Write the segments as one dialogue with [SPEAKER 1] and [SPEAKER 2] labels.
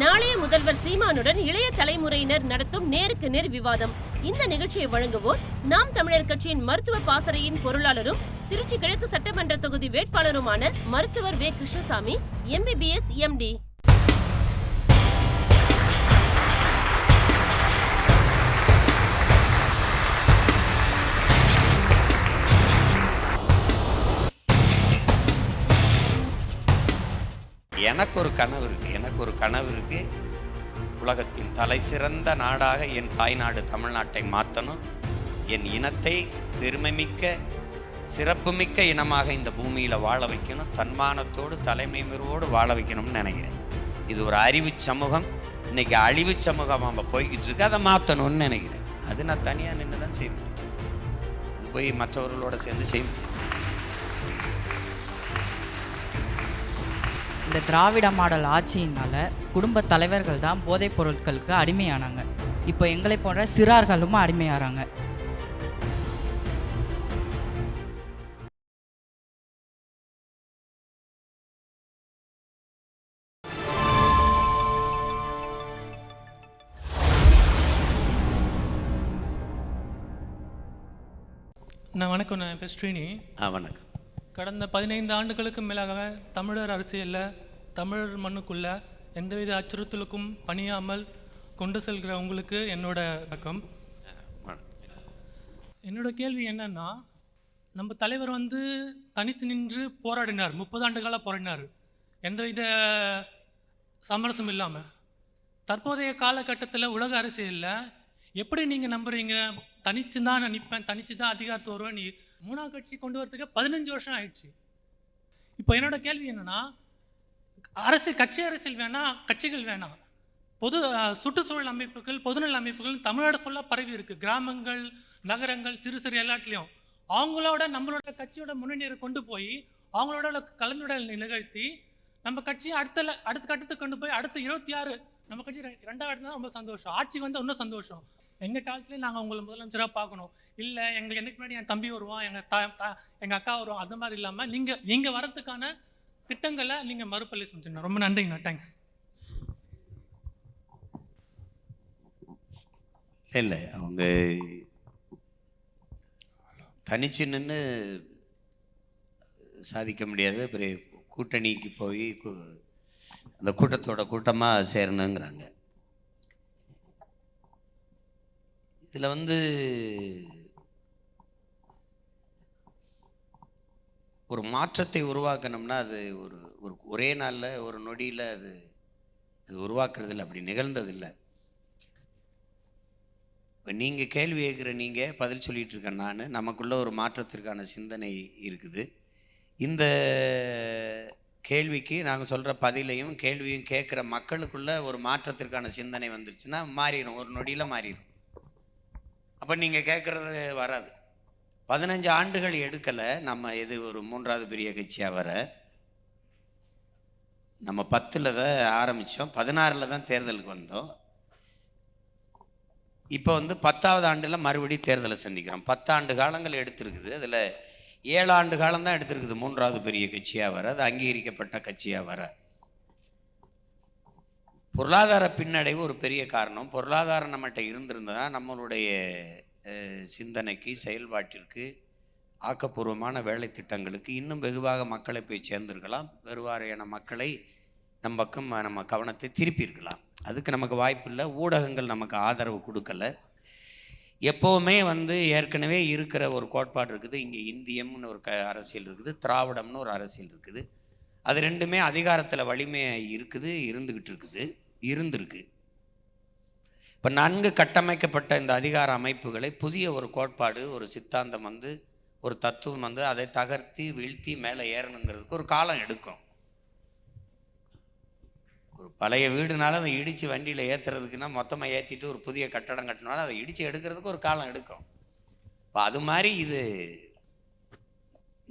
[SPEAKER 1] நாளைய முதல்வர் சீமானுடன் இளைய தலைமுறையினர் நடத்தும் நேருக்கு நேர் விவாதம். இந்த நிகழ்ச்சியை வழங்குவோர் நாம் தமிழர் கட்சியின் மருத்துவ பாசறையின் பொருளாளரும் திருச்சி கிழக்கு சட்டமன்ற தொகுதி வேட்பாளருமான மருத்துவர் வே. Krishnasamy, MBBS MD.
[SPEAKER 2] எனக்கு ஒரு கனவு இருக்கு. உலகத்தின் தலை சிறந்த நாடாக என் தாய்நாடு தமிழ்நாட்டை மாற்றணும். என் இனத்தை பெருமைமிக்க சிறப்புமிக்க இனமாக இந்த பூமியில் வாழ வைக்கணும். தன்மானத்தோடு தலைமைமிரோடு வாழ வைக்கணும்னு நினைக்கிறேன். இது ஒரு அறிவு சமூகம். இன்னைக்கு அழிவு சமூகம் நம்ம போய்கிட்டு இருக்கு. அதை மாற்றணும்னு நினைக்கிறேன். அது நான் தனியாக நின்று தான் செய்ய முடியும். அது போய் மற்றவர்களோட சேர்ந்து செய்ய முடியும்.
[SPEAKER 3] இந்த திராவிட மாடல் ஆட்சியினால் குடும்ப தலைவர்கள் தான் போதைப் பொருட்களுக்கு அடிமையானாங்க. இப்போ எங்களை போன்ற சிறார்களும் அடிமையாகிறாங்க.
[SPEAKER 4] வணக்கம். நான் பேர் ஸ்ரீனி.
[SPEAKER 2] வணக்கம்.
[SPEAKER 4] கடந்த 15 ஆண்டுகளுக்கு மேலாக தமிழர் அரசியலில் தமிழர் மண்ணுக்குள்ள எந்தவித அச்சுறுத்தலுக்கும் பணியாமல் கொண்டு செல்கிற உங்களுக்கு என்னோட வணக்கம். என்னோட கேள்வி என்னன்னா, நம்ம தலைவர் தனித்து நின்று போராடினார். 30 ஆண்டுகளாக போராடினார், எந்தவித சமரசம் இல்லாமல். தற்போதைய காலகட்டத்தில் உலக அரசியலில் எப்படி நீங்கள் நம்புறீங்க? தனித்து தான் நான் நிற்பேன், தனித்து தான் அதிகாரத்து வருவேன். நீ 3ஆம் கட்சி கொண்டு வரதுக்கு 15 வருஷம் ஆயிடுச்சு. இப்போ என்னோட கேள்வி என்னன்னா, கட்சி அரசியல் வேணாம், கட்சிகள் வேணாம், சுற்றுச்சூழல் அமைப்புகள், பொதுநல அமைப்புகள் தமிழ்நாடு ஃபுல்லாக பரவி இருக்கு. கிராமங்கள், நகரங்கள், சிறு சிறு எல்லாத்துலேயும் அவங்களோட நம்மளோட கட்சியோட முன்னணியை கொண்டு போய் அவங்களோட கலந்துரையாடல் நிகழ்த்தி நம்ம கட்சியை அடுத்த கட்டத்துக்கு கொண்டு போய் அடுத்த 26 நம்ம கட்சி 2வது தான் ரொம்ப சந்தோஷம். ஆட்சிக்கு இன்னும் சந்தோஷம். எங்கள் காலத்துலேயே நாங்கள் உங்களை முதலமைச்சராக பார்க்கணும். இல்லை எங்களுக்கு எனக்கு முன்னாடி என் தம்பி வருவான், எங்கள் அக்கா வருவான், அது மாதிரி இல்லாமல் நீங்கள் வரத்துக்கான திட்டங்களை நீங்கள் மறுபள்ளி செஞ்சுருங்க. ரொம்ப நன்றிங்கண்ணா. தேங்க்ஸ்.
[SPEAKER 2] இல்லை, அவங்க தனிச்சு நின்று சாதிக்க முடியாது. அப்புறம் கூட்டணிக்கு போய் அந்த கூட்டத்தோட கூட்டமாக சேரணுங்கிறாங்க. இதில் ஒரு மாற்றத்தை உருவாக்கணும்னா அது ஒரே நாளில் ஒரு நொடியில் அது உருவாக்குறது இல்லை, அப்படி நிகழ்ந்ததில்லை. இப்போ நீங்கள் கேள்வி கேட்குற நீங்கள் பதில் சொல்லிகிட்டு இருக்கேன். நமக்குள்ள ஒரு மாற்றத்திற்கான சிந்தனை இருக்குது. இந்த கேள்விக்கு நாங்கள் சொல்கிற பதிலையும் கேள்வியும் கேட்குற மக்களுக்குள்ள ஒரு மாற்றத்திற்கான சிந்தனை வந்துருச்சுன்னா மாறிடும், ஒரு நொடியில் மாறிடும். அப்போ நீங்கள் கேட்குறது வராது. 15 ஆண்டுகள் எடுக்கலை. நம்ம இது ஒரு 3வது பெரிய கட்சியாக வர நம்ம 10ல் தான் ஆரம்பித்தோம், 16ல் தான் தேர்தலுக்கு வந்தோம். இப்போ 10வது ஆண்டில் மறுபடியும் தேர்தலை சந்திக்கிறோம். 10 ஆண்டு காலங்கள் எடுத்திருக்குது. அதில் 7 ஆண்டு காலம் தான் எடுத்திருக்குது 3வது பெரிய கட்சியாக வர, அது அங்கீகரிக்கப்பட்ட கட்சியாக வர. பொருளாதார பின்னடைவு ஒரு பெரிய காரணம். பொருளாதாரம் நம்மகிட்ட இருந்திருந்ததுன்னா நம்மளுடைய சிந்தனைக்கு, செயல்பாட்டிற்கு, ஆக்கப்பூர்வமான வேலை திட்டங்களுக்கு இன்னும் வெகுவாக மக்களை போய் சேர்ந்திருக்கலாம். வெறுவாரையான மக்களை நம் பக்கம் நம்ம கவனத்தை திருப்பியிருக்கலாம். அதுக்கு நமக்கு வாய்ப்பு இல்லை. ஊடகங்கள் நமக்கு ஆதரவு கொடுக்கல. எப்போவுமே ஏற்கனவே இருக்கிற ஒரு கோட்பாடு இருக்குது. இங்கே இந்தியம்னு ஒரு அரசியல் இருக்குது, திராவிடம்னு ஒரு அரசியல் இருக்குது. அது ரெண்டுமே அதிகாரத்தில் வலிமையாக இருக்குது, இருந்திருக்கு. இப்போ நன்கு கட்டமைக்கப்பட்ட இந்த அதிகார அமைப்புகளை புதிய ஒரு கோட்பாடு, ஒரு சித்தாந்தம் ஒரு தத்துவம் அதை தகர்த்தி வீழ்த்தி மேலே ஏறணுங்கிறதுக்கு ஒரு காலம் எடுக்கும். ஒரு பழைய வீடுனால அதை இடித்து வண்டியில் ஏற்றுறதுக்குன்னா மொத்தமாக ஏற்றிட்டு ஒரு புதிய கட்டடம் கட்டினாலும் அதை இடித்து எடுக்கிறதுக்கு ஒரு காலம் எடுக்கும். இப்போ அது மாதிரி இது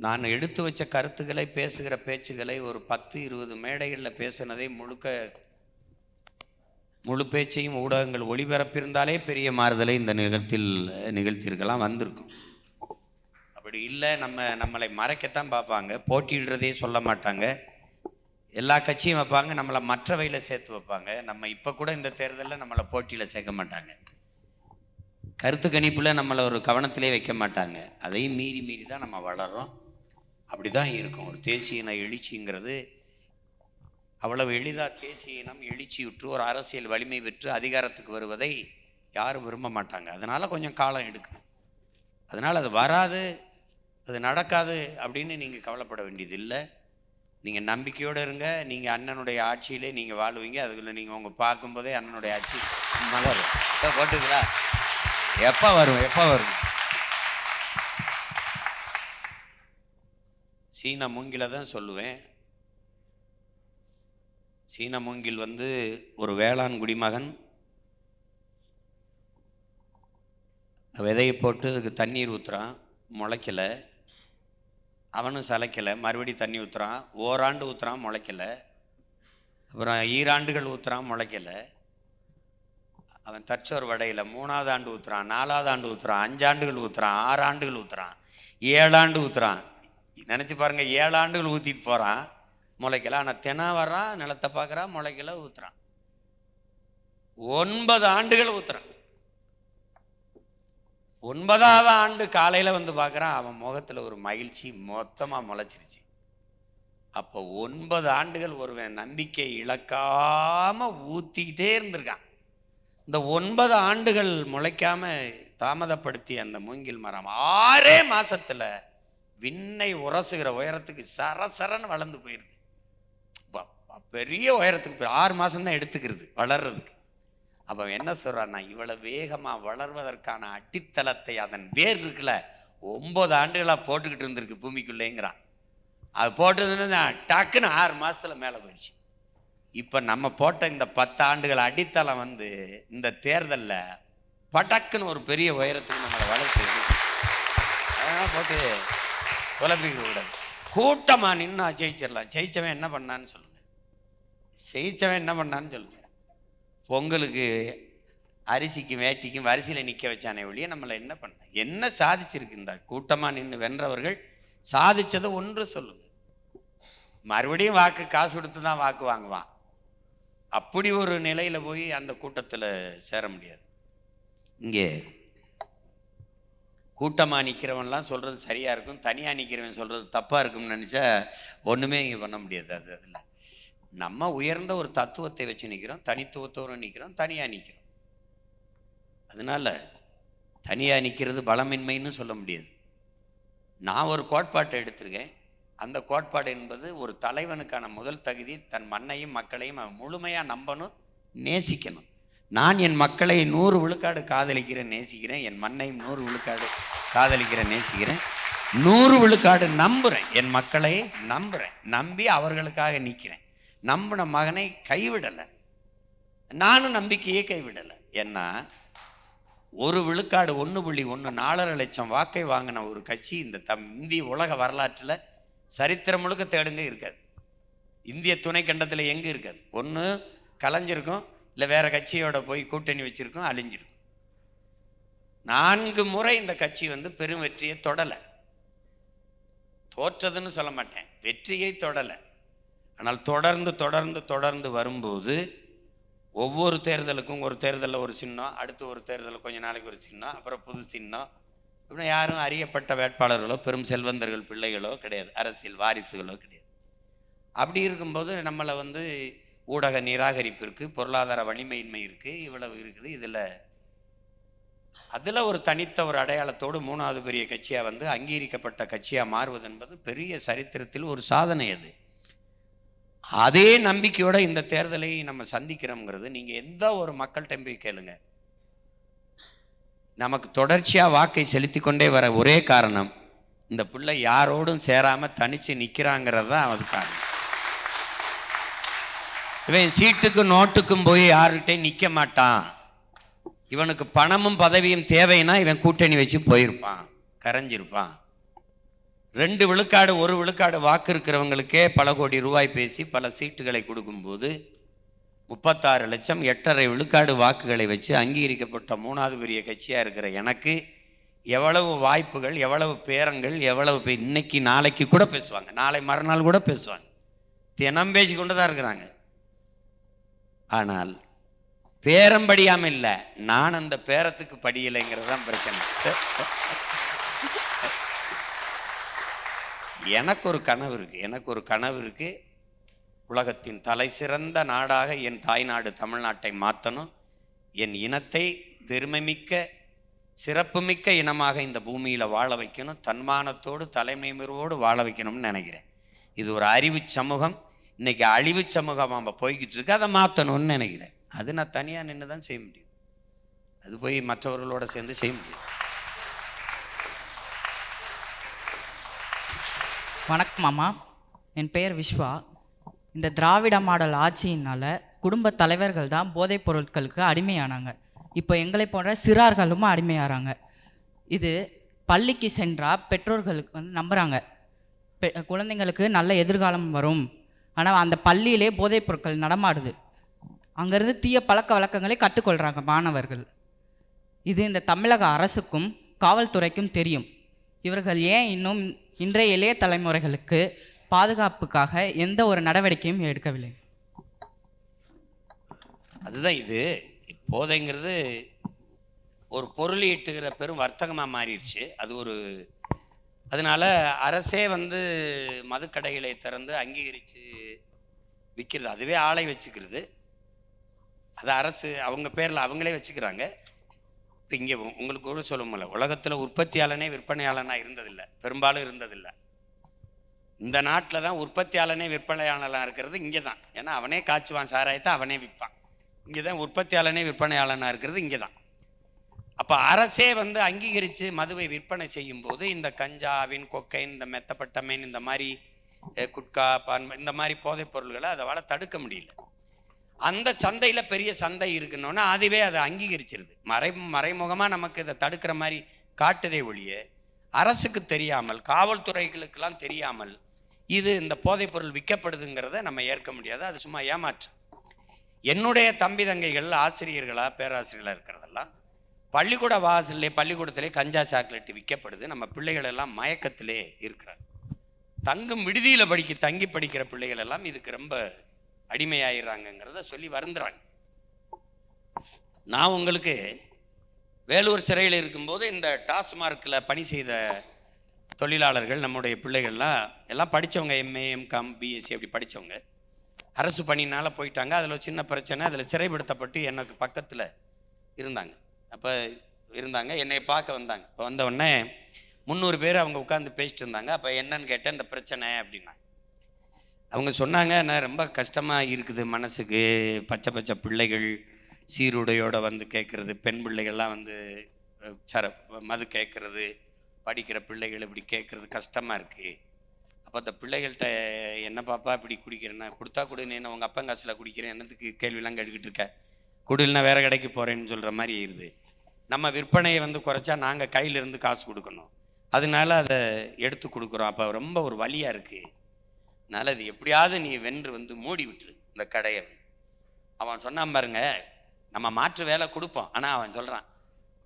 [SPEAKER 2] நான் எடுத்து வச்ச கருத்துக்களை, பேசுகிற பேச்சுகளை ஒரு 10-20 மேடைகளில் பேசினதை முழு பேச்சையும் ஊடகங்கள் ஒளிபரப்பியிருந்தாலே பெரிய மாறுதலை இந்த நிகழ்த்தியிருக்கலாம், வந்திருக்கும். அப்படி இல்லை, நம்மளை மறைக்கத்தான் பார்ப்பாங்க, போட்டியிடுறதே சொல்ல மாட்டாங்க. எல்லா கட்சியும் வைப்பாங்க, நம்மளை மற்றவையில் சேர்த்து வைப்பாங்க. நம்ம இப்போ கூட இந்த தேர்தலில் நம்மளை போட்டியில் சேர்க்க மாட்டாங்க, கருத்து கணிப்பில் நம்மளை ஒரு கவனத்திலே வைக்க மாட்டாங்க. அதையும் மீறி மீறி தான் நம்ம வளர்கிறோம். அப்படி தான் இருக்கும். ஒரு தேசிய இன எழுச்சிங்கிறது அவ்வளவு எளிதாக தேசிய இனம் எழுச்சியுற்று ஒரு அரசியல் வலிமை பெற்று அதிகாரத்துக்கு வருவதை யாரும் விரும்ப மாட்டாங்க. அதனால் கொஞ்சம் காலம் எடுக்குது. அதனால் அது வராது, அது நடக்காது அப்படின்னு நீங்கள் கவலைப்பட வேண்டியதில்லை. நீங்கள் நம்பிக்கையோடு இருங்க. நீங்கள் அண்ணனுடைய ஆட்சியிலே நீங்கள் வாழுவீங்க. அதுக்குள்ளே நீங்கள் உங்கள் பார்க்கும்போதே அண்ணனுடைய ஆட்சி மலரும். போட்டுங்களா? எப்போ வரும்? சீன மூங்கில தான் சொல்லுவேன். சீன மூங்கில் ஒரு வேளாண் குடிமகன் விதையை போட்டு அதுக்கு தண்ணீர் ஊற்றுறான், முளைக்கலை. அவனும் சளைக்கலை, மறுபடி தண்ணி ஊற்றுறான். ஓராண்டு ஊற்றுறான், முளைக்கலை. அப்புறம் ஈராண்டுகள் ஊற்றுறான், முளைக்கலை. அவன் தற்சோர் வடையில் 3வது ஆண்டு ஊற்றுறான், 4வது ஆண்டு ஊற்றுறான், 5 ஆண்டுகள் ஊற்றுறான், 6 ஆண்டுகள் ஊற்றுறான், 7 ஆண்டு ஊற்றுறான். நினச்சி பாருங்கள், 7 ஆண்டுகள் ஊற்றிட்டு போகிறான், முளைக்கலை. ஆனால் தினம் வர்றான், நிலத்தை பார்க்குறான், முளைக்கலை, ஊற்றுறான். 9 ஆண்டுகள் ஊற்றுறான். 9வது ஆண்டு காலையில் பார்க்குறான், அவன் முகத்தில் ஒரு மகிழ்ச்சி மொத்தமாக முளைச்சிருச்சு. அப்போ 9 ஆண்டுகள் ஒருவன் நம்பிக்கை இழக்காமல் ஊற்றிக்கிட்டே இருந்திருக்கான். இந்த 9 ஆண்டுகள் முளைக்காமல் தாமதப்படுத்திய அந்த மூங்கில் மரம் 6 மாதத்தில் விண்ணை உரசுகிற உயரத்துக்கு சரசரன்னு வளர்ந்து போயிருக்கு. பெரிய உயரத்துக்கு 6 மாதம்தான் எடுத்துக்கிறது வளர்றதுக்கு. அப்போ என்ன சொல்கிறான்னா, இவ்வளோ வேகமாக வளர்வதற்கான அடித்தளத்தை அதன் வேர் இருக்குல்ல 9 ஆண்டுகளாக போட்டுக்கிட்டு இருந்திருக்கு பூமிக்குள்ளேங்கிறான். அது போட்டதுன்னு டக்குன்னு 6 மாதத்தில் மேலே போயிடுச்சு. இப்போ நம்ம போட்ட இந்த 10 ஆண்டுகள் அடித்தளம் இந்த தேர்தலில் பட்டக்குன்னு ஒரு பெரிய உயரத்துக்கு நம்மளை வளர்த்து. அதனால் போட்டு குழப்பிக்க கூடாது. கூட்டமாக நின்று ஜெயிச்சிடலாம். ஜெயிச்சவன் என்ன பண்ணான்னு சொல்லுங்கள். பொங்கலுக்கு அரிசிக்கும் வேட்டிக்கும் வரிசையில் நிற்க வச்சானே ஒழிய நம்மளை என்ன பண்ண, என்ன சாதிச்சிருக்கு? இந்த கூட்டமாக நின்று வென்றவர்கள் சாதிச்சதை ஒன்று சொல்லுங்க. மறுபடியும் வாக்கு காசு கொடுத்து தான் வாக்கு வாங்குவான். அப்படி ஒரு நிலையில் போய் அந்த கூட்டத்தில் சேர முடியாது. இங்கே கூட்டமாக நிற்கிறவன்லாம் சொல்கிறது சரியாக இருக்கும், தனியாக நிற்கிறவன் சொல்கிறது தப்பாக இருக்கும்னு நினச்சா ஒன்றுமே இங்கே பண்ண முடியாது. அதில் நம்ம உயர்ந்த ஒரு தத்துவத்தை வச்சு நிற்கிறோம், தனித்துவத்தோடு நிற்கிறோம், தனியாக நிற்கிறோம். அதனால் தனியாக நிற்கிறது பலமின்மைன்னு சொல்ல முடியாது. நான் ஒரு கோட்பாட்டை எடுத்திருக்கேன். அந்த கோட்பாடு என்பது ஒரு தலைவனுக்கான முதல் தகுதி தன் மண்ணையும் மக்களையும் அவன் முழுமையாக நம்பணும், நேசிக்கணும். நான் என் மக்களை 100 விழுக்காடு காதலிக்கிறேன், நேசிக்கிறேன். என் மண்ணையும் 100 விழுக்காடு காதலிக்கிறேன், நேசிக்கிறேன். 100 விழுக்காடு நம்புகிறேன், என் மக்களை நம்புகிறேன், நம்பி அவர்களுக்காக நிற்கிறேன். நம்பின மகனை கைவிடலை, நானும் நம்பிக்கையே கைவிடலை. ஏன்னா 1 விழுக்காடு 1.1 4.5 லட்சம் வாக்கை வாங்கின ஒரு கட்சி இந்த இந்திய உலக வரலாற்றில் சரித்திரம் முழுக்க தேடுங்க இருக்காது. இந்திய துணைக்கண்டத்தில் எங்கே இருக்காது. ஒன்று கலைஞ்சிருக்கும், இல்லை வேறு கட்சியோட போய் கூட்டணி வச்சுருக்கோம், அழிஞ்சிருக்கும். 4 முறை இந்த கட்சி பெரும் வெற்றியை தொடலை. தோற்றதுன்னு சொல்ல மாட்டேன், வெற்றியை தொடலை. ஆனால் தொடர்ந்து தொடர்ந்து தொடர்ந்து வரும்போது ஒவ்வொரு தேர்தலுக்கும் ஒரு தேர்தலில் ஒரு சின்னம், அடுத்து ஒரு தேர்தலில் கொஞ்ச நாளைக்கு ஒரு சின்னம், அப்புறம் புது சின்னம். இப்படி யாரும் அறியப்பட்ட வேட்பாளர்களோ பெரும் செல்வந்தர்கள் பிள்ளைகளோ கிடையாது, அரசியல் வாரிசுகளோ கிடையாது. அப்படி இருக்கும்போது நம்மளை ஊடக நிராகரிப்பு இருக்குது, பொருளாதார வலிமையின்மை இருக்குது, இவ்வளவு இருக்குது. அதில் ஒரு தனித்த ஒரு அடையாளத்தோடு 3வது பெரிய கட்சியாக அங்கீகரிக்கப்பட்ட கட்சியாக மாறுவது என்பது பெரிய சரித்திரத்தில் ஒரு சாதனை. அதே நம்பிக்கையோட இந்த தேர்தலை நம்ம சந்திக்கிறோங்கிறது நீங்கள் எந்த ஒரு மக்கள்கிட்ட போய் கேளுங்க. நமக்கு தொடர்ச்சியாக வாக்கை செலுத்தி கொண்டே வர ஒரே காரணம், இந்த பிள்ளை யாரோடும் சேராமல் தனித்து நிற்கிறாங்கிறது தான் அது காரணம். இவன் சீட்டுக்கும் நோட்டுக்கும் போய் யார்கிட்டையும் நிற்க மாட்டான். இவனுக்கு பணமும் பதவியும் தேவைன்னா இவன் கூட்டணி வச்சு போயிருப்பான், கரைஞ்சிருப்பான். 2 விழுக்காடு 1 விழுக்காடு வாக்கு இருக்கிறவங்களுக்கே பல கோடி ரூபாய் பேசி பல சீட்டுகளை கொடுக்கும்போது 36 லட்சம் 8.5 விழுக்காடு வாக்குகளை வச்சு அங்கீகரிக்கப்பட்ட 3வது பெரிய கட்சியாக இருக்கிற எனக்கு எவ்வளவு வாய்ப்புகள், எவ்வளவு பேரங்கள், எவ்வளவு இன்னைக்கு நாளைக்கு கூட பேசுவாங்க, நாளை மறுநாள் கூட பேசுவாங்க. தினம் பேசிக்கொண்டு தான் இருக்கிறாங்க. ஆனால் பேரம் படியாமல் இல்லை, நான் அந்த பேரத்துக்கு படியலைங்கிறது தான் பிரச்சனை. எனக்கு ஒரு கனவு இருக்கு. உலகத்தின் தலை சிறந்த நாடாக என் தாய்நாடு தமிழ்நாட்டை மாற்றணும். என் இனத்தை பெருமைமிக்க சிறப்புமிக்க இனமாக இந்த பூமியில் வாழ வைக்கணும். தன்மானத்தோடு தலைமையோடு வாழ வைக்கணும்னு நினைக்கிறேன். இது ஒரு அறிவு சமூகம். இன்னைக்கு அழிவு சமூகம் நம்ம போய்கிட்டு இருக்கு. அதை மாற்றணும்னு நினைக்கிறேன். அது நான் தனியாக நின்று தான் செய்ய முடியும். அது போய் மற்றவர்களோட சேர்ந்து செய்ய முடியும்.
[SPEAKER 3] வணக்கம் மாமா, என் பெயர் விஸ்வா. இந்த திராவிட மாடல் ஆட்சியினால் குடும்ப தலைவர்கள் தான் போதைப் பொருட்களுக்கு அடிமையானாங்க. இப்போ எங்களை போன்ற சிறார்களும் அடிமையாகிறாங்க. இது பள்ளிக்கு சென்றால் பெற்றோர்களுக்கு நம்புகிறாங்க குழந்தைங்களுக்கு நல்ல எதிர்காலம் வரும். ஆனால் அந்த பள்ளியிலே போதைப் பொருட்கள் நடமாடுது. அங்கேருந்து தீய பழக்க வழக்கங்களை கற்றுக்கொள்கிறாங்க மாணவர்கள். இது இந்த தமிழக அரசுக்கும் காவல்துறைக்கும் தெரியும். இவர்கள் ஏன் இன்னும் இன்றைய இளைய தலைமுறைகளுக்கு பாதுகாப்புக்காக எந்த ஒரு நடவடிக்கையும் எடுக்கவில்லை?
[SPEAKER 2] அதுதான், இது போதைங்கிறது ஒரு பொருள் ஈட்டுகிற பெரும் வர்த்தகமாக மாறிடுச்சு. அதனால அரசே மதுக்கடைகளை திறந்து அங்கீகரித்து விற்கிறது. அதுவே ஆளை வச்சுக்கிறது. அது அரசு அவங்க பேரில் அவங்களே வச்சுக்கிறாங்க. இப்போ இங்கே உங்களுக்கு கூட சொல்ல முடியல, உலகத்தில் உற்பத்தியாளனே விற்பனையாளனாக இருந்ததில்லை, பெரும்பாலும் இருந்ததில்லை. இந்த நாட்டில் தான் உற்பத்தியாளனே விற்பனையாளனாக இருக்கிறது இங்கே தான். ஏன்னா அவனே காய்ச்சுவான் சாராயத்தை, அவனே விற்பான். இங்கே தான் உற்பத்தியாளனே விற்பனையாளனாக இருக்கிறது இங்கே தான். அப்போ அரசே அங்கீகரித்து மதுவை விற்பனை செய்யும்போது இந்த கஞ்சாவின் கொக்கைன், இந்த மெத்தப்பட்டமீன், இந்த மாதிரி குட்கா பான், இந்த மாதிரி போதைப் பொருள்களை அதால் தடுக்க முடியல. அந்த சந்தையில் பெரிய சந்தை இருக்குன்னொன்னா அதுவே அதை அங்கீகரிச்சிருது. மறைமுகமாக நமக்கு இதை தடுக்கிற மாதிரி காட்டுதே ஒழிய அரசுக்கு தெரியாமல், காவல்துறைகளுக்கெல்லாம் தெரியாமல் இது இந்த போதைப்பொருள் விற்கப்படுதுங்கிறத நம்ம ஏற்க முடியாது. அது சும்மா ஏமாற்று. என்னுடைய தம்பி தங்கைகள் ஆசிரியர்களாக பேராசிரியர்களாக இருக்கிறதெல்லாம் பள்ளிக்கூட பள்ளிக்கூடத்திலே கஞ்சா சாக்லேட்டு விற்கப்படுது. நம்ம பிள்ளைகள் எல்லாம் மயக்கத்திலே இருக்கிறாங்க. தங்கும் விடுதியில் தங்கி படிக்கிற பிள்ளைகள் எல்லாம் இதுக்கு ரொம்ப அடிமையாயிடுறாங்கங்கிறத சொல்லி வருந்துறாங்க. நான் உங்களுக்கு வேலூர் சிறையில் இருக்கும்போது இந்த டாஸ்மார்க்கில் பணி செய்த தொழிலாளர்கள், நம்முடைய பிள்ளைகள்லாம் எல்லாம் படித்தவங்க, எம்ஏ, எம்காம், பிஎஸ்சி அப்படி படித்தவங்க, அரசு பணினால் போயிட்டாங்க. அதில் ஒரு சின்ன பிரச்சனை, அதில் சிறைப்படுத்தப்பட்டு எனக்கு பக்கத்தில் இருந்தாங்க. அப்போ என்னை பார்க்க வந்தாங்க. இப்போ வந்தவுடனே 300 பேர் அவங்க உட்காந்து பேசிட்டு இருந்தாங்க. அப்போ என்னன்னு கேட்டேன், இந்த பிரச்சனை அப்படின்னா. அவங்க சொன்னாங்க, நான் ரொம்ப கஷ்டமாக இருக்குது மனசுக்கு, பச்சை பிள்ளைகள் சீருடையோடு கேட்குறது, பெண் பிள்ளைகள்லாம் மது கேட்குறது, படிக்கிற பிள்ளைகள் இப்படி கேட்குறது கஷ்டமாக இருக்குது. அப்போ அந்த பிள்ளைகள்கிட்ட என்ன பாப்பா இப்படி குடிக்கிறேன்னா, கொடுத்தா கொடு, நீ உங்கள் அப்பா காசில் குடிக்கிறேன், என்னத்துக்கு கேள்வியெல்லாம் கேட்டுக்கிட்டு இருக்க, குடில்னா வேறு கடைக்கு போகிறேன்னு சொல்கிற மாதிரி இருக்குது. நம்ம விற்பனையை குறைச்சா நாங்கள் கையிலேருந்து காசு கொடுக்கணும், அதனால அதை எடுத்து கொடுக்குறோம். அப்போ ரொம்ப ஒரு வலியாக இருக்குது. அதனால் அது எப்படியாவது நீ வென்று மூடி விட்டுரு இந்த கடையை. அவன் சொன்னான் பாருங்க, நம்ம மாற்று வேலை கொடுப்போம். ஆனால் அவன் சொல்கிறான்,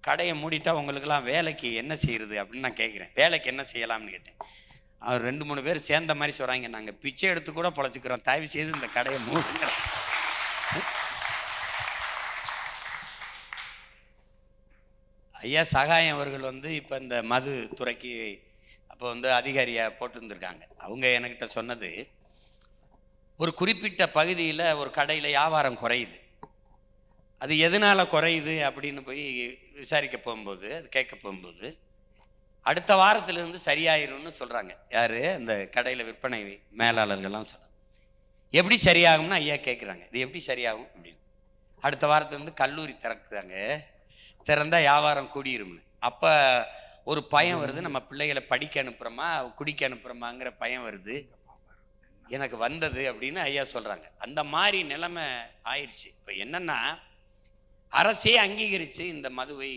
[SPEAKER 2] கடையை மூடிட்டா உங்களுக்கெல்லாம் வேலைக்கு என்ன செய்யுறது அப்படின்னு நான் கேட்குறேன். வேலைக்கு என்ன செய்யலாம்னு கேட்டேன். அவர் 2-3 பேர் சேர்ந்த மாதிரி சொல்கிறாங்க, நாங்கள் பிச்சை எடுத்து கூட பொழைச்சிக்கிறோம், தயவு செய்து இந்த கடையை மூடுங்க. ஐயா சகாயம் அவர்கள் இப்போ இந்த மது துறைக்கு அப்போ அதிகாரியாக போட்டுருந்துருக்காங்க. அவங்க என்கிட்ட சொன்னது, ஒரு குறிப்பிட்ட பகுதியில் ஒரு கடையில் வியாபாரம் குறையுது. அது எதனால் குறையுது அப்படின்னு போய் விசாரிக்க போகும்போது, அது கேட்க போகும்போது, அடுத்த வாரத்திலிருந்து சரியாயிரும்னு சொல்கிறாங்க. யார்? அந்த கடையில் விற்பனை மேலாளர்கள்லாம் சொல்கிறாங்க. எப்படி சரியாகும்னு ஐயா கேட்குறாங்க. இது எப்படி சரியாகும் அப்படின்னு. அடுத்த வாரத்துலேருந்து கல்லூரி திறக்குதாங்க, திறந்தால் வியாபாரம் கூடிரும்னு. அப்போ ஒரு பயம் வருது, நம்ம பிள்ளைகளை படிக்க அனுப்புகிறோமா குடிக்க அனுப்புகிறோமாங்கிற பயம் வருது எனக்கு வந்தது அப்படின்னு ஐயா சொல்கிறாங்க. அந்த மாதிரி நிலைமை ஆயிடுச்சு. இப்போ என்னென்னா, அரசே அங்கீகரித்து இந்த மதுவை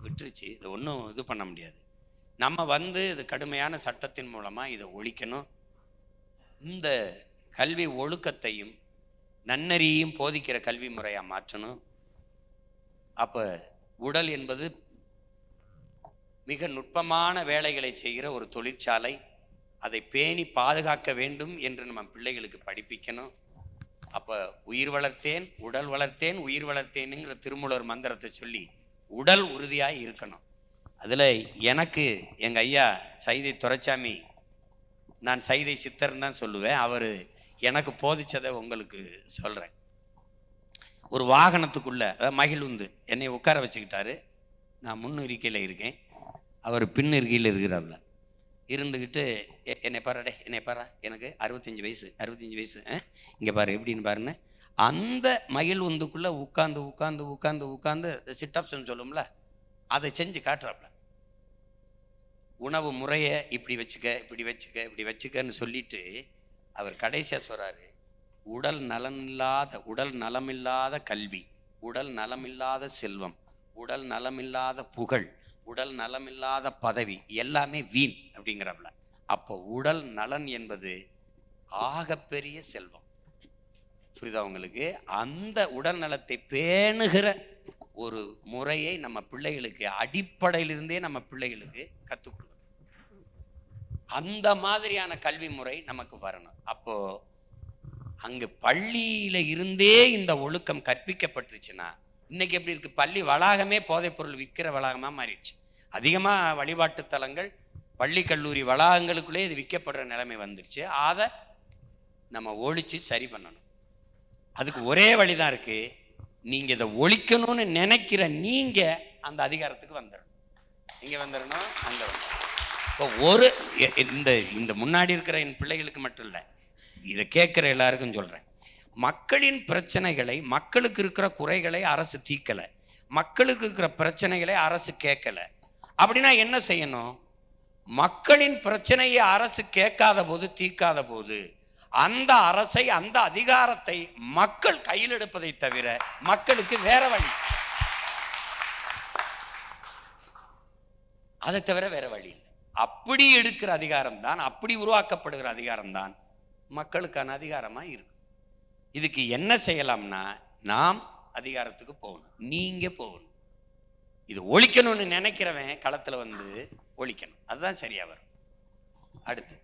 [SPEAKER 2] விட்டுருச்சு. இது ஒன்றும் இது பண்ண முடியாது. நம்ம இது கடுமையான சட்டத்தின் மூலமாக இதை ஒழிக்கணும். இந்த கல்வி ஒழுக்கத்தையும் நன்னறியையும் போதிக்கிற கல்வி முறையாக மாற்றணும். அப்போ உடல் என்பது மிக நுட்பமான வேலைகளை செய்கிற ஒரு தொழிற்சாலை. அதை பேணி பாதுகாக்க வேண்டும் என்று நம்ம பிள்ளைகளுக்கு படிப்பிக்கணும். அப்போ உயிர் வளர்த்தேன் உடல் வளர்த்தேன் உயிர் வளர்த்தேனுங்கிற திருமூலர் மந்திரத்தை சொல்லி உடல் உறுதியாக இருக்கணும். அதில் எனக்கு எங்கள் ஐயா சைதை துரைச்சாமி, நான் சைதை சித்தர்ன்னு தான் சொல்லுவேன், அவர் எனக்கு போதிச்சதை உங்களுக்கு சொல்கிறேன். ஒரு வாகனத்துக்குள்ளே, அதாவது மகிழ்வுந்து என்னை உட்கார வச்சுக்கிட்டாரு. நான் முன் இருக்கையில் இருக்கேன், அவர் பின் இருக்கையில் இருக்கிறாப்புல. இருந்துக்கிட்டு என்னை பாராடே என்னை பாரா, எனக்கு 65 வயசு இங்கே பாரு எப்படின்னு பாருன்னு அந்த மகிழ்வுந்துக்குள்ளே உட்காந்து உட்காந்து உட்காந்து உட்காந்து சிட்டப்ஸ்ன்னு சொல்லும்ல, அதை செஞ்சு காட்டுறாப்புல. உணவு முறையை இப்படி வச்சுக்க இப்படி வச்சுக்க இப்படி வச்சுக்கன்னு சொல்லிட்டு அவர் கடைசியாக சொல்கிறாரு, உடல் நலமில்லாத கல்வி, உடல் நலமில்லாத செல்வம், உடல் நலமில்லாத புகழ், உடல் நலமில்லாத பதவி எல்லாமே வீண் அப்படிங்கிறப்பல. அப்போ உடல் நலன் என்பது ஆகப்பெரிய செல்வம். புரியுதா உங்களுக்கு? அந்த உடல் நலத்தை பேணுகிற ஒரு முறையை நம்ம பிள்ளைகளுக்கு அடிப்படையிலிருந்தே நம்ம பிள்ளைகளுக்கு கற்றுக் கொடுக்கணும். அந்த மாதிரியான கல்வி முறை நமக்கு வரணும். அப்போ அங்கு பள்ளியில இருந்தே இந்த ஒழுக்கம் கற்பிக்கப்பட்டுருச்சுன்னா, இன்னைக்கு எப்படி இருக்கு, பள்ளி வளாகமே போதைப்பொருள் விற்கிற வளாகமாக மாறிடுச்சு. அதிகமாக வழிபாட்டு தலங்கள் பள்ளி கல்லூரி வளாகங்களுக்குள்ளே இது விற்கப்படுற நிலைமை வந்துருச்சு. அதை நம்ம ஒழிச்சு சரி பண்ணணும். அதுக்கு ஒரே வழிதான் இருக்கு, நீங்க இதை ஒழிக்கணும்னு நினைக்கிற நீங்க அந்த அதிகாரத்துக்கு வந்துடணும். இங்க வந்துடணும், அங்க வந்துடணும். இப்போ ஒரு இந்த முன்னாடி இருக்கிற என் பிள்ளைகளுக்கு மட்டும் இல்லை, இதை கேட்குற எல்லாருக்கும் சொல்றேன். மக்களின் பிரச்சனைகளை, மக்களுக்கு இருக்கிற குறைகளை அரசு தீர்க்கலை, மக்களுக்கு இருக்கிற பிரச்சனைகளை அரசு கேட்கலை. அப்படின்னா என்ன செய்யணும்? மக்களின் பிரச்சனையை அரசு கேட்காத போது, தீர்க்காத போது அந்த அரசை, அந்த அதிகாரத்தை மக்கள் கையில் எடுப்பதை தவிர மக்களுக்கு வேற வழி, அதை தவிர வேற வழி இல்லை. அப்படி எடுக்கிற அதிகாரம் தான், அப்படி உருவாக்கப்படுகிற அதிகாரம் தான் மக்களுக்கான அதிகாரமா இருக்கும். இதுக்கு என்ன செய்யலாம்னா, நாம் அதிகாரத்துக்கு போகணும், நீங்க போகணும். இது ஒழிக்கணும்னு நினைக்கிறவன் களத்துல வந்து ஒழிக்கணும், அதுதான் சரியா வரும். அடுத்து.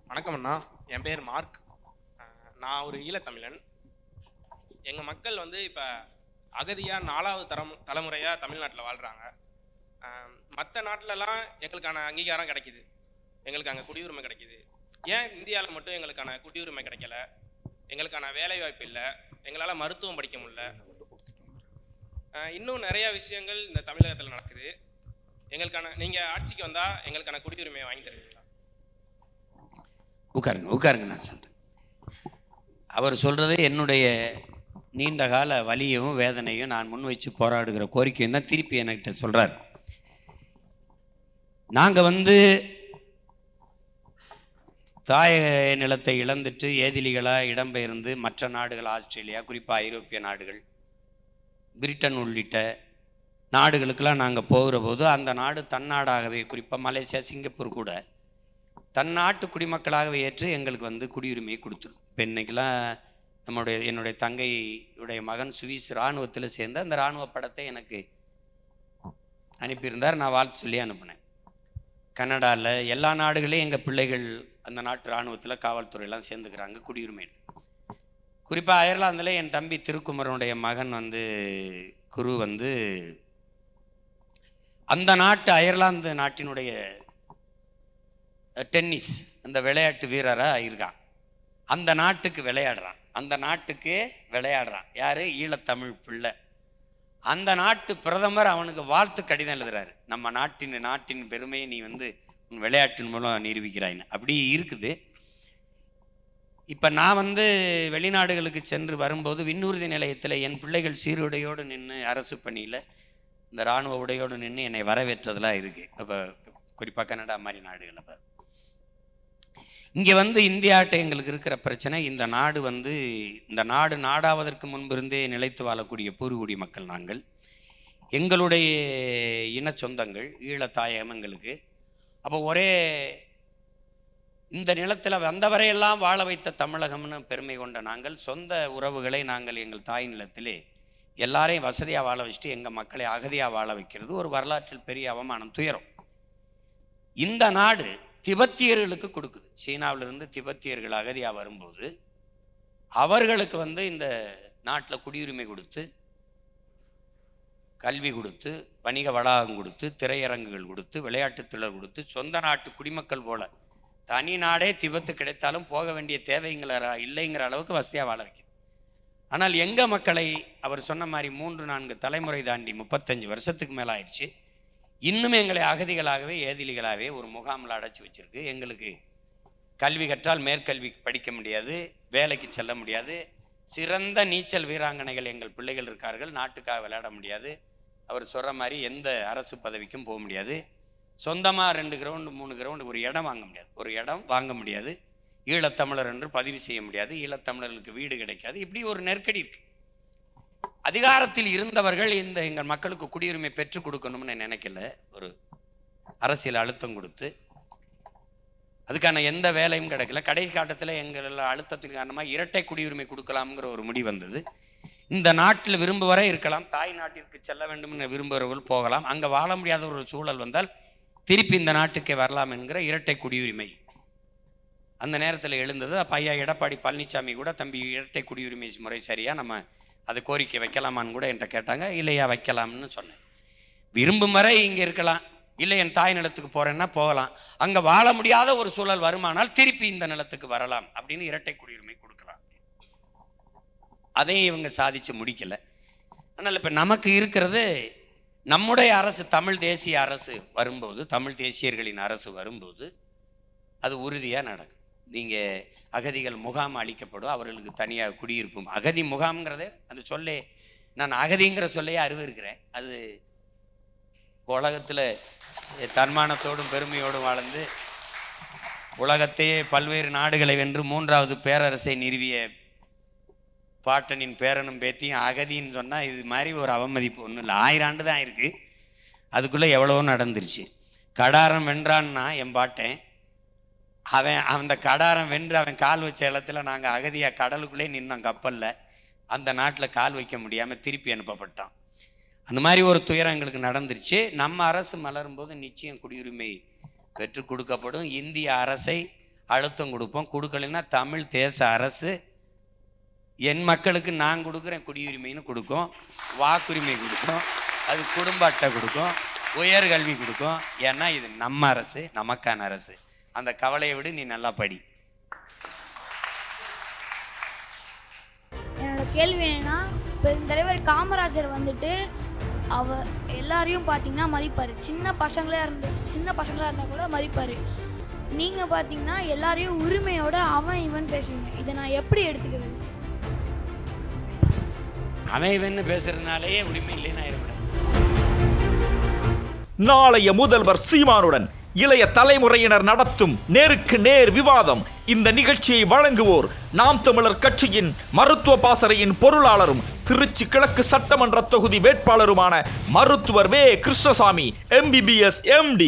[SPEAKER 5] வணக்கம் அண்ணா, என் பேர் மார்க். நான் ஒரு ஈழத்தமிழன். எங்கள் மக்கள் வந்து இப்போ அகதியாக 4வது தலைமுறையாக தமிழ்நாட்டில் வாழ்கிறாங்க. மற்ற நாட்டிலலாம் எங்களுக்கான அங்கீகாரம் கிடைக்கிது, எங்களுக்கு அங்கே குடியுரிமை கிடைக்கிது. ஏன் இந்தியாவில் மட்டும் எங்களுக்கான குடியுரிமை கிடைக்கல? எங்களுக்கான வேலைவாய்ப்பு இல்லை, எங்களால் மருத்துவம் படிக்க முடியல. இன்னும் நிறையா விஷயங்கள் இந்த தமிழகத்தில் நடக்குது. எங்களுக்கான, நீங்கள் ஆட்சிக்கு வந்தால் எங்களுக்கான குடியுரிமையை வாங்கி தருவீங்களா?
[SPEAKER 2] உட்காருங்க நான் சொல்கிறேன். அவர் சொல்கிறது என்னுடைய நீண்ட கால வலியும் வேதனையும் நான் முன் வச்சு போராடுகிற கோரிக்கையும் தான் திருப்பி என்கிட்ட சொல்கிறார். நாங்கள் வந்து தாய நிலத்தை இழந்துட்டு ஏதிலிகளாக இடம்பெயர்ந்து மற்ற நாடுகள், ஆஸ்திரேலியா, குறிப்பாக ஐரோப்பிய நாடுகள், பிரிட்டன் உள்ளிட்ட நாடுகளுக்கெல்லாம் நாங்கள் போகிற போது அந்த நாடு தன்னாடாகவே, குறிப்பாக மலேசியா, சிங்கப்பூர் கூட தன் நாட்டு குடிமக்களாகவே ஏற்று எங்களுக்கு வந்து குடியுரிமையை கொடுத்துரும். இப்போ இன்றைக்கெல்லாம் என்னுடைய தங்கையுடைய மகன் சுவிஸ் இராணுவத்தில் சேர்ந்து அந்த இராணுவ படத்தை எனக்கு அனுப்பியிருந்தார். நான் வாழ்த்து சொல்லி அனுப்பினேன். கனடாவில் எல்லா நாடுகளையும் எங்கள் பிள்ளைகள் அந்த நாட்டு இராணுவத்தில் காவல்துறையெல்லாம் சேர்ந்துக்கிறாங்க, குடியுரிமை எடுத்து. குறிப்பாக அயர்லாந்தில் என் தம்பி திருக்குமரனுடைய மகன் வந்து குரு வந்து அந்த நாட்டு அயர்லாந்து நாட்டினுடைய டென்னிஸ் அந்த விளையாட்டு வீரராக இருக்கான். அந்த நாட்டுக்கு விளையாடுறான். யார்? ஈழத்தமிழ் பிள்ளை. அந்த நாட்டு பிரதமர் அவனுக்கு வாழ்த்து கடிதம் எழுதுறாரு, நம்ம நாட்டின் பெருமையை நீ வந்து விளையாட்டின் மூலம் நிரூபிக்கிறாயின்னு. அப்படி இருக்குது. இப்போ நான் வந்து வெளிநாடுகளுக்கு சென்று வரும்போது விண்ணூர்தி நிலையத்தில் என் பிள்ளைகள் சீருடையோடு நின்று, அரசு பணியில் இந்த இராணுவ உடையோடு நின்று என்னை வரவேற்றதெல்லாம் இருக்குது. அப்போ குறிப்பாக கனடா மாதிரி நாடுகள். அப்போ இங்கே வந்து இந்தியாட்ட எங்களுக்கு இருக்கிற பிரச்சனை, இந்த நாடு நாடாவதற்கு முன்பிருந்தே நிலைத்து வாழக்கூடிய பூர்வகுடி மக்கள் நாங்கள். எங்களுடைய இன சொந்தங்கள் ஈழத்தாயகம் எங்களுக்கு. அப்போ ஒரே இந்த நிலத்தில் வந்தவரையெல்லாம் வாழ வைத்த தமிழகம்னு பெருமை கொண்ட நாங்கள், சொந்த உறவுகளை நாங்கள் எங்கள் தாய் நிலத்திலே எல்லாரையும் வசதியாக வாழ வச்சுட்டு எங்கள் மக்களை அகதியாக வாழ வைக்கிறது ஒரு வரலாற்றில் பெரிய அவமானம், துயரம். இந்த நாடு திபெத்தியர்களுக்கு கொடுக்குது. சீனாவிலிருந்து திபெத்தியர்கள் அகதியாக வரும்போது அவர்களுக்கு இந்த நாட்டில் குடியுரிமை கொடுத்து, கல்வி கொடுத்து, வணிக வளாகம் கொடுத்து, திரையரங்குகள் கொடுத்து, விளையாட்டுத் திடல் கொடுத்து, சொந்த நாட்டு குடிமக்கள் போல தனி நாடே திபெத்து கிடைத்தாலும் போக வேண்டிய இல்லைங்கிற அளவுக்கு வசதியாக வாழ வைக்குது. ஆனால் எங்கள் மக்களை அவர் சொன்ன மாதிரி 3-4 தலைமுறை தாண்டி 35 வருஷத்துக்கு மேலே ஆயிடுச்சு. இன்னும் எங்களை அகதிகளாகவே ஏதிலிகளாகவே ஒரு முகாமில் அடைச்சி வச்சிருக்கு. எங்களுக்கு கல்வி கற்றால் மேற்கல்வி படிக்க முடியாது, வேலைக்கு செல்ல முடியாது. சிறந்த நீச்சல் வீராங்கனைகள் எங்கள் பிள்ளைகள் இருக்கார்கள், நாட்டுக்காக விளையாட முடியாது. அவர் சொல்கிற மாதிரி எந்த அரசு பதவிக்கும் போக முடியாது. சொந்தமாக 2 கிரவுண்டு 3 கிரவுண்டு ஒரு இடம் வாங்க முடியாது. ஈழத்தமிழர் என்று பதிவு செய்ய முடியாது. ஈழத்தமிழர்களுக்கு வீடு கிடைக்காது. இப்படி ஒரு நெருக்கடி இருக்கு. அதிகாரத்தில் இருந்தவர்கள் எங்கள் மக்களுக்கு குடியுரிமை பெற்றுக் கொடுக்கணும்னு நினைக்கல. ஒரு அரசியல் அழுத்தம் கொடுத்து அதுக்கான எந்த வேலையும் கிடைக்கல. கடைசி காலத்தில் எங்கள் அழுத்தத்தின் காரணமாக இரட்டை குடியுரிமை கொடுக்கலாம்ங்கிற ஒரு முடிவு வந்தது. இந்த நாட்டில் விரும்புவரை இருக்கலாம், தாய் நாட்டிற்கு செல்ல வேண்டும் என விரும்புகிறவர்கள் போகலாம். அங்கே வாழ முடியாத ஒரு சூழல் வந்தால் திருப்பி இந்த நாட்டுக்கே வரலாம் என்கிற இரட்டை குடியுரிமை அந்த நேரத்தில் எழுந்தது. அப்போ ஐயா எடப்பாடி பழனிசாமி கூட, தம்பி இரட்டை குடியுரிமை முறை சரியா, நம்ம அது கோரிக்கை வைக்கலாமான்னு கூட என்கிட்ட கேட்டாங்க. இல்லையா வைக்கலாம்னு சொன்னேன். விரும்பும் வரை இங்கே இருக்கலாம், இல்லை என் தாய் நிலத்துக்கு போகிறேன்னா போகலாம். அங்கே வாழ முடியாத ஒரு சூழல் வருமானால் திருப்பி இந்த நிலத்துக்கு வரலாம் அப்படின்னு இரட்டை குடியுரிமை கொடுக்கலாம். அதையும் இவங்க சாதிச்சு முடிக்கலை. ஆனால் இப்போ நமக்கு இருக்கிறது நம்முடைய அரசு, தமிழ் தேசிய அரசு வரும்போது, தமிழ் தேசியர்களின் அரசு வரும்போது அது உறுதியாக நடக்கும். நீங்கள் அகதிகள் முகாம் அளிக்கப்படும், அவர்களுக்கு தனியாக குடியிருப்பும். அகதி முகாம்ங்கிறத அந்த சொல்லே, நான் அகதிங்கிற சொல்லையே அறிவிருக்கிறேன். அது உலகத்தில் தன்மானத்தோடும் பெருமையோடும் வாழ்ந்து உலகத்தையே பல்வேறு நாடுகளை வென்று 3வது பேரரசை நிறுவிய பாட்டனின் பேரனும் பேத்தியும் அகதின்னு சொன்னால் இது மாதிரி ஒரு அவமதிப்பு ஒன்றும் இல்லை. 1000 ஆண்டு தான் இருக்குது, அதுக்குள்ளே எவ்வளவோ நடந்துருச்சு. கடாரம் வென்றான்னா என் பாட்டேன், அந்த கடாரம் வென்று அவன் கால் வச்ச இடத்துல நாங்கள் அகதியாக கடலுக்குள்ளே நின்னோம் கப்பலில். அந்த நாட்டில் கால் வைக்க முடியாமல் திருப்பி அனுப்பப்பட்டான். அந்த மாதிரி ஒரு துயரம் எங்களுக்கு நடந்துருச்சு. நம்ம அரசு மலரும்போது நிச்சயம் குடியுரிமை பெற்றுக் கொடுக்கப்படும். இந்திய அரசை அழுத்தம் கொடுப்போம். கொடுக்கலைன்னா தமிழ் தேச அரசு என் மக்களுக்கு நான் கொடுக்குறேன் குடியுரிமைன்னு கொடுக்கும், வாக்குரிமை கொடுக்கும், அது குடும்ப அட்டை கொடுக்கும், உயர்கல்வி கொடுக்கும். ஏன்னா இது நம்ம அரசு, நமக்கான அரசு. அந்த கவலையை விட நீ நல்லா படி.
[SPEAKER 6] என்னோட கேள்வி என்னன்னா, இப்போ தலைவர் காமராஜர் அவர் எல்லாரையும் பார்த்தீங்கன்னா மதிப்பார். சின்ன பசங்களாக இருந்தால் கூட மதிப்பார். நீங்கள் பார்த்தீங்கன்னா எல்லாரையும் உரிமையோட அவன் இவன் பேசுவீங்க. இதை நான் எப்படி எடுத்துக்கிறது?
[SPEAKER 2] அவன் இவன்னு பேசுறதுனாலேயே உரிமை இல்லைன்னு ஆயிடக்கூடாது.
[SPEAKER 7] நாளைய முதல்வர் சீமானுடன் இளைய தலைமுறையினர் நடத்தும் நேருக்கு நேர் விவாதம். இந்த நிகழ்ச்சியை வழங்குவோர் நாம் தமிழர் கட்சியின் மருத்துவ பாசறையின் பொருளாளரும் திருச்சி கிழக்கு சட்டமன்ற தொகுதி வேட்பாளருமான மருத்துவர் வே. Krishnasamy, MBBS MD.